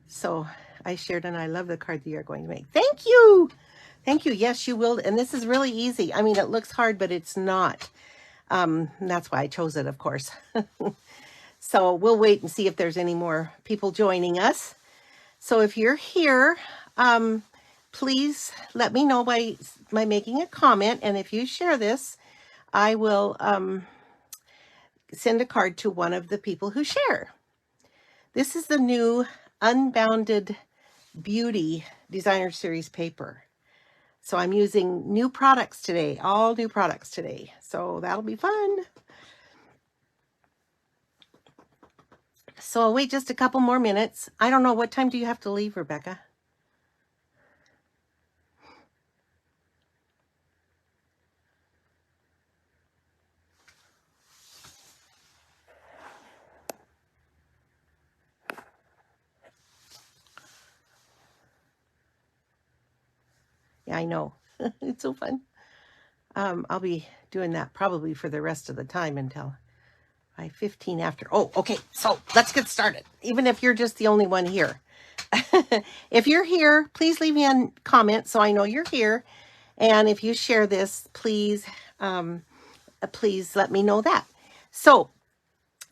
So I shared, and I love the card that you're going to make. Thank you. Thank you. Yes, you will. And this is really easy. I mean, it looks hard, but it's not. That's why I chose it, of course. So we'll wait and see if there's any more people joining us. So if you're here, please let me know by making a comment. And if you share this, I will send a card to one of the people who share. This is the new Unbounded Beauty Designer Series paper. So I'm using new products today, all new products today. So that'll be fun. So I'll wait just a couple more minutes. I don't know, what time do you have to leave, Rebecca? Yeah, I know. It's so fun. I'll be doing that probably for the rest of the time until 5:15 after. Oh, okay. So let's get started. Even if you're just the only one here. If you're here, please leave me a comment so I know you're here. And if you share this, please let me know that. So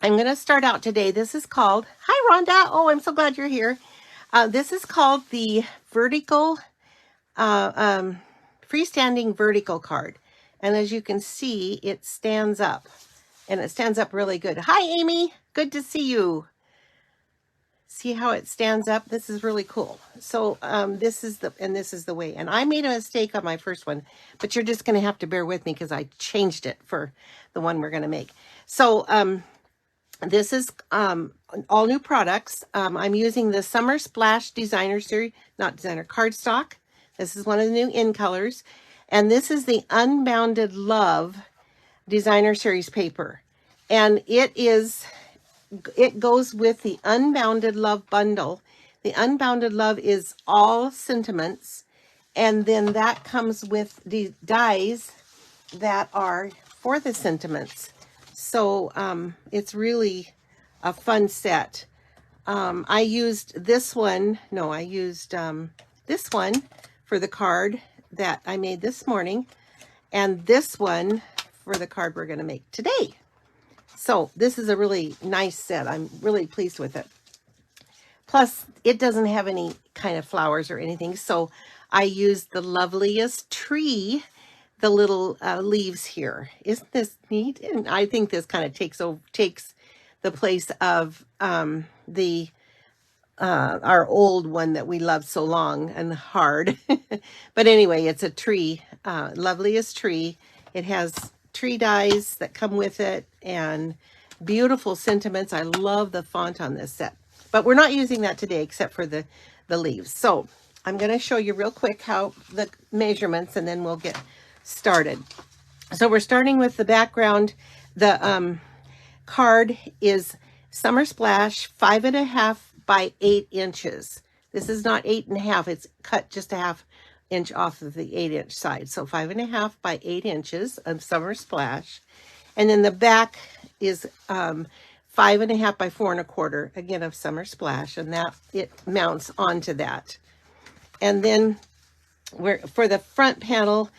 I'm going to start out today. This is called, hi Rhonda. Oh, I'm so glad you're here. This is called the freestanding vertical card. And as you can see, it stands up, and it stands up really good. Hi, Amy. Good to see you. See how it stands up? This is really cool. So this is the way. And I made a mistake on my first one, but you're just going to have to bear with me because I changed it for the one we're going to make. So this is all new products. I'm using the Summer Splash Designer Series, not designer, cardstock. This is one of the new in colors. And this is the Unbounded Love Designer Series paper. And it goes with the Unbounded Love bundle. The Unbounded Love is all sentiments. And then that comes with the dies that are for the sentiments. So it's really a fun set. I used this one. No, I used this one for the card that I made this morning, and this one for the card we're going to make today. So this is a really nice set. I'm really pleased with it. Plus, it doesn't have any kind of flowers or anything. So I used the loveliest tree, the little leaves here. Isn't this neat? And I think this kind of takes the place of our old one that we loved so long and hard. But anyway, it's a tree, loveliest tree. It has tree dies that come with it and beautiful sentiments. I love the font on this set, but we're not using that today except for the leaves. So I'm going to show you real quick how the measurements, and then we'll get started. So we're starting with the background. The card is Summer Splash 5.5 by 8 inches. This is not 8.5. It's cut just a half inch off of the 8-inch side. So 5.5 by 8 inches of Summer Splash. And then the back is 5.5 by 4.25, again, of Summer Splash. And that it mounts onto that. And then for the front panel,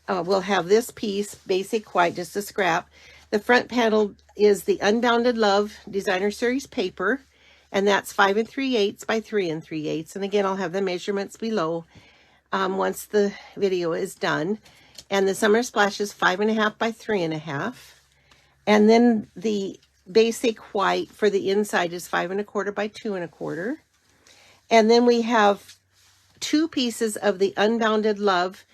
we'll have this piece, basic white, just a scrap. The front panel is the Unbounded Love Designer Series paper, and that's 5 3/8 by 3 3/8. And again, I'll have the measurements below once the video is done. And the Summer Splash is 5.5 by 3.5. And then the basic white for the inside is 5.25 by 2.25. And then we have two pieces of the Unbounded Love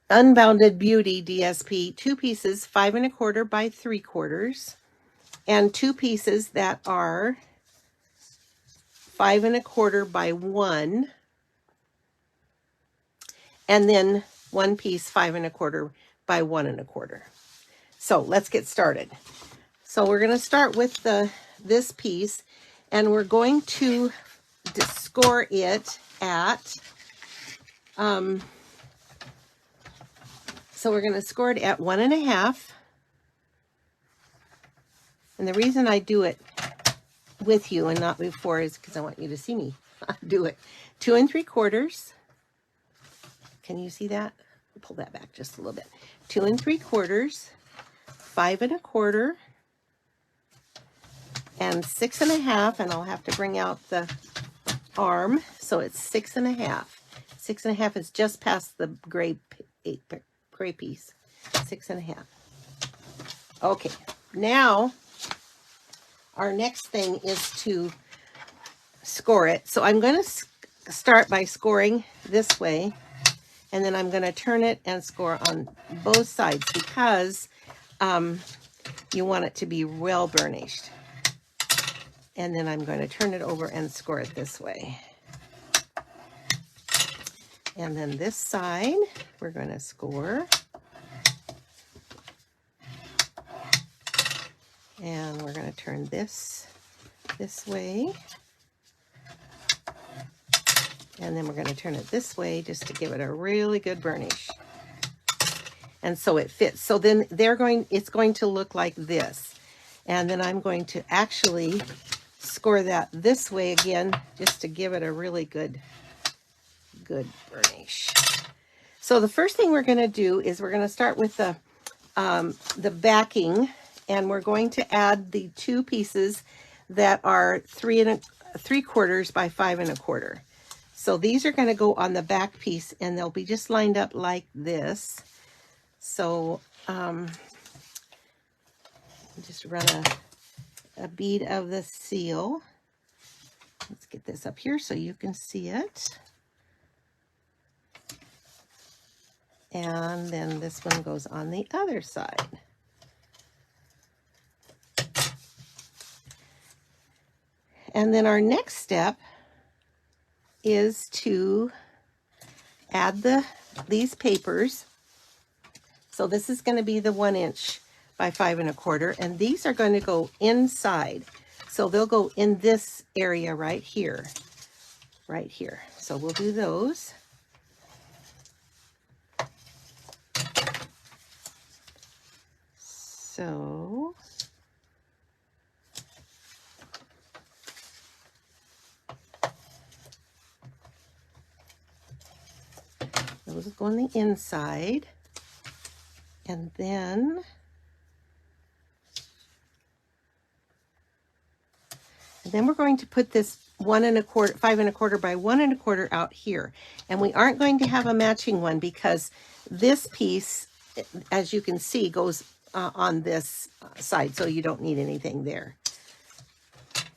Unbounded Beauty DSP, two pieces, 5.25 by 3/4, and two pieces that are 5.25 by 1, and then one piece 5.25 by 1.25. So let's get started. So we're going to start with this piece, and we're going to score it at so we're going to score it at 1.5. And the reason I do it with you and not before is because I want you to see me. do it. 2 3/4. Can you see that? Pull that back just a little bit. 2 3/4, 5 1/4, and 6 1/2. And I'll have to bring out the arm. So it's 6 1/2. 6 1/2 is just past the gray piece. 6 1/2. Okay, now our next thing is to score it. So I'm going to start by scoring this way, and then I'm going to turn it and score on both sides because you want it to be well burnished. And then I'm going to turn it over and score it this way. And then this side, we're going to score. And we're going to turn this way. And then we're going to turn it this way just to give it a really good burnish. And so it fits. So then it's going to look like this. And then I'm going to actually score that this way again just to give it a really good burnish. So the first thing we're going to do is we're going to start with the backing, and we're going to add the 2 pieces that are 3 3/4 by 5 1/4. So these are going to go on the back piece, and they'll be just lined up like this. So just run a bead of the seal. Let's get this up here so you can see it. And then this one goes on the other side. And then our next step is to add these papers. So this is going to be the 1 inch by 5 1/4, and these are going to go inside. So they'll go in this area right here. So we'll do those. So those go on the inside, and then we're going to put this 1 1/4, 5 1/4 by 1 1/4 out here. And we aren't going to have a matching one because this piece, as you can see, goes on this side, so you don't need anything there.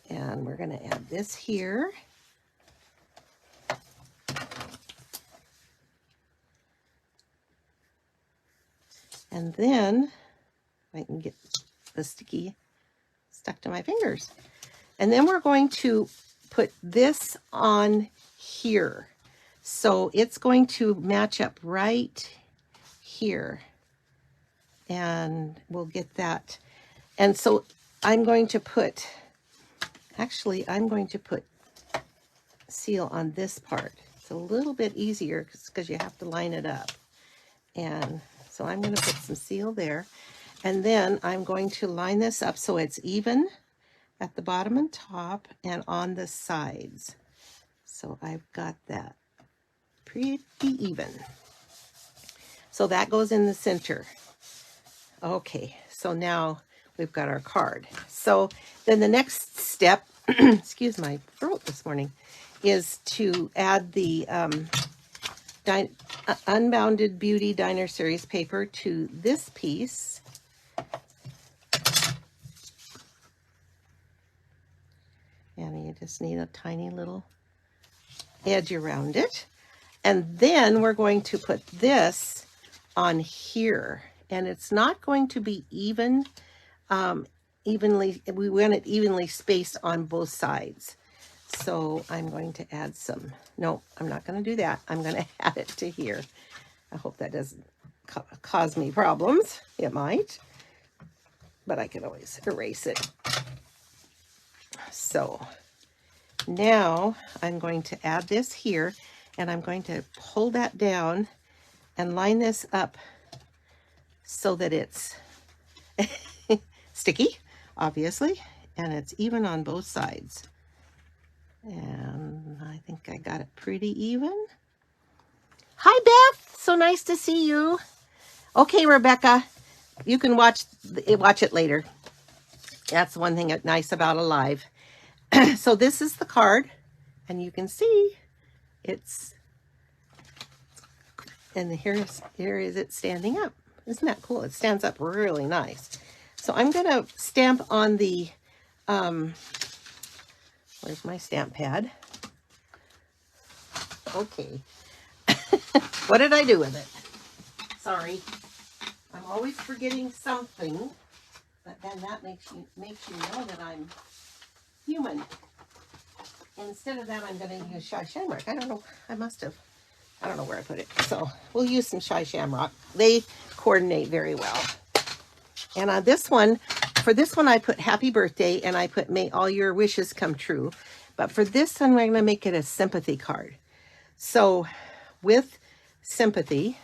And we're going to add this here. And then I can get the sticky stuck to my fingers. And then we're going to put this on here. So it's going to match up right here. And we'll get that. And so I'm going to put seal on this part. It's a little bit easier because you have to line it up. And so I'm going to put some seal there. And then I'm going to line this up so it's even at the bottom and top and on the sides. So I've got that pretty even. So that goes in the center. Okay, so now we've got our card. So then the next step, excuse my throat this morning, is to add the Unbounded Beauty Diner Series paper to this piece. And you just need a tiny little edge around it. And then we're going to put this on here. And it's not going to be evenly, we want it evenly spaced on both sides. So I'm going to add some, no, I'm not going to do that. I'm going to add it to here. I hope that doesn't cause me problems. It might, but I can always erase it. So now I'm going to add this here, and I'm going to pull that down and line this up so that it's sticky, obviously, and it's even on both sides. And I think I got it pretty even. Hi, Beth. So nice to see you. Okay, Rebecca, you can watch it later. That's one thing nice about a live. So this is the card, and you can see it's, and here is it standing up. Isn't that cool? It stands up really nice. So I'm going to stamp on the, where's my stamp pad? Okay. What did I do with it? Sorry. I'm always forgetting something, but then that makes you know that I'm human. Instead of that, I'm going to use Shy Shamrock. I don't know. I don't know where I put it. So we'll use some Shy Shamrock. They coordinate very well. And on this one, for this one, I put Happy Birthday, and I put May all your wishes come true. But for this one, we're going to make it a sympathy card. So with sympathy,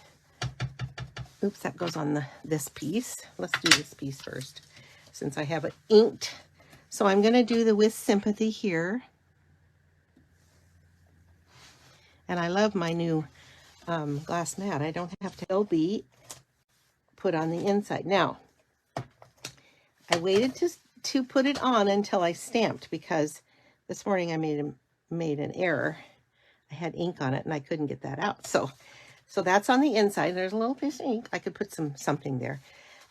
oops, that goes on this piece. Let's do this piece first, since I have it inked. So I'm going to do the with sympathy here. And I love my new glass mat. I don't have to be put on the inside. Now, I waited to put it on until I stamped, because this morning I made an error. I had ink on it and I couldn't get that out. So that's on the inside. There's a little piece of ink. I could put something there.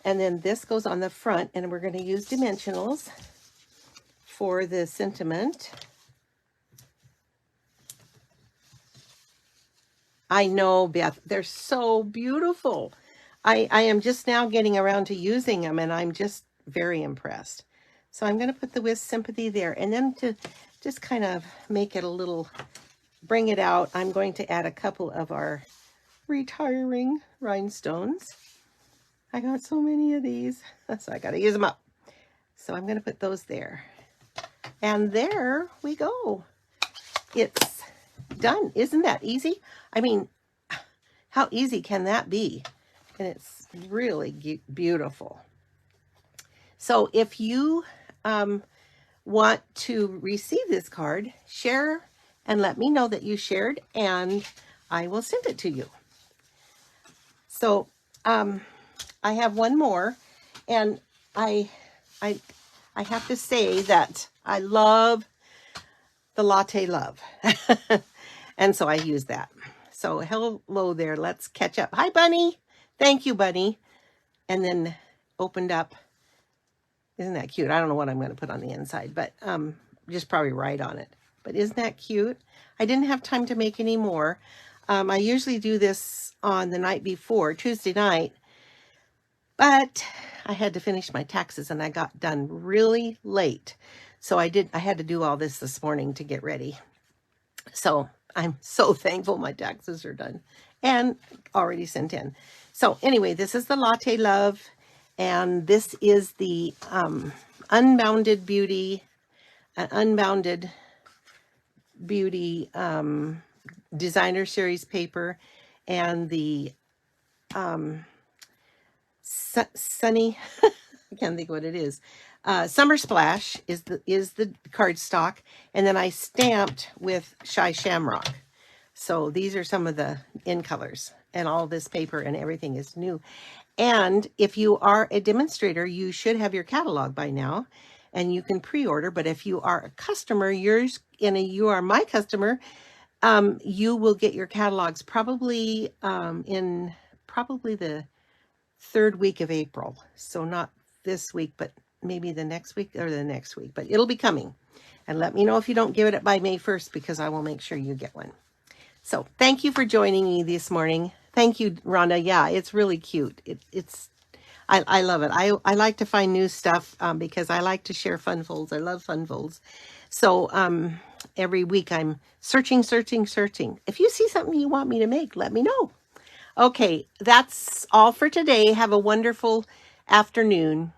And then this goes on the front, and we're going to use dimensionals for the sentiment. I know, Beth, they're so beautiful. I am just now getting around to using them, and I'm just very impressed. So I'm going to put the with sympathy there, and then to just kind of make it a little, bring it out, I'm going to add a couple of our retiring rhinestones. I got so many of these, so I got to use them up. So I'm going to put those there. And there we go. It's done. Isn't that easy? I mean, how easy can that be? And it's really beautiful. So if you want to receive this card, share and let me know that you shared, and I will send it to you. So I have one more, and I have to say that I love the Latte Love. And so I use that. So hello there. Let's catch up. Hi, Bunny. Thank you, Bunny. And then opened up. Isn't that cute? I don't know what I'm going to put on the inside, but just probably write on it. But isn't that cute? I didn't have time to make any more. I usually do this on the night before, Tuesday night, but I had to finish my taxes and I got done really late. So I had to do all this morning to get ready. So I'm so thankful my taxes are done and already sent in. So anyway, this is the Latte Love, and this is the Unbounded Beauty Designer Series paper, and the Sunny, I can't think what it is. Summer Splash is the cardstock, and then I stamped with Shy Shamrock. So these are some of the in colors, and all this paper and everything is new. And if you are a demonstrator, you should have your catalog by now, and you can pre-order. But if you are a customer, you are my customer, you will get your catalogs probably in the third week of April. So not this week, but maybe the next week or the next week, but it'll be coming. And let me know if you don't get it by May 1st, because I will make sure you get one. So thank you for joining me this morning. Thank you, Rhonda. Yeah, it's really cute. I love it. I like to find new stuff because I like to share fun folds. I love fun folds. So every week I'm searching. If you see something you want me to make, let me know. Okay, that's all for today. Have a wonderful afternoon.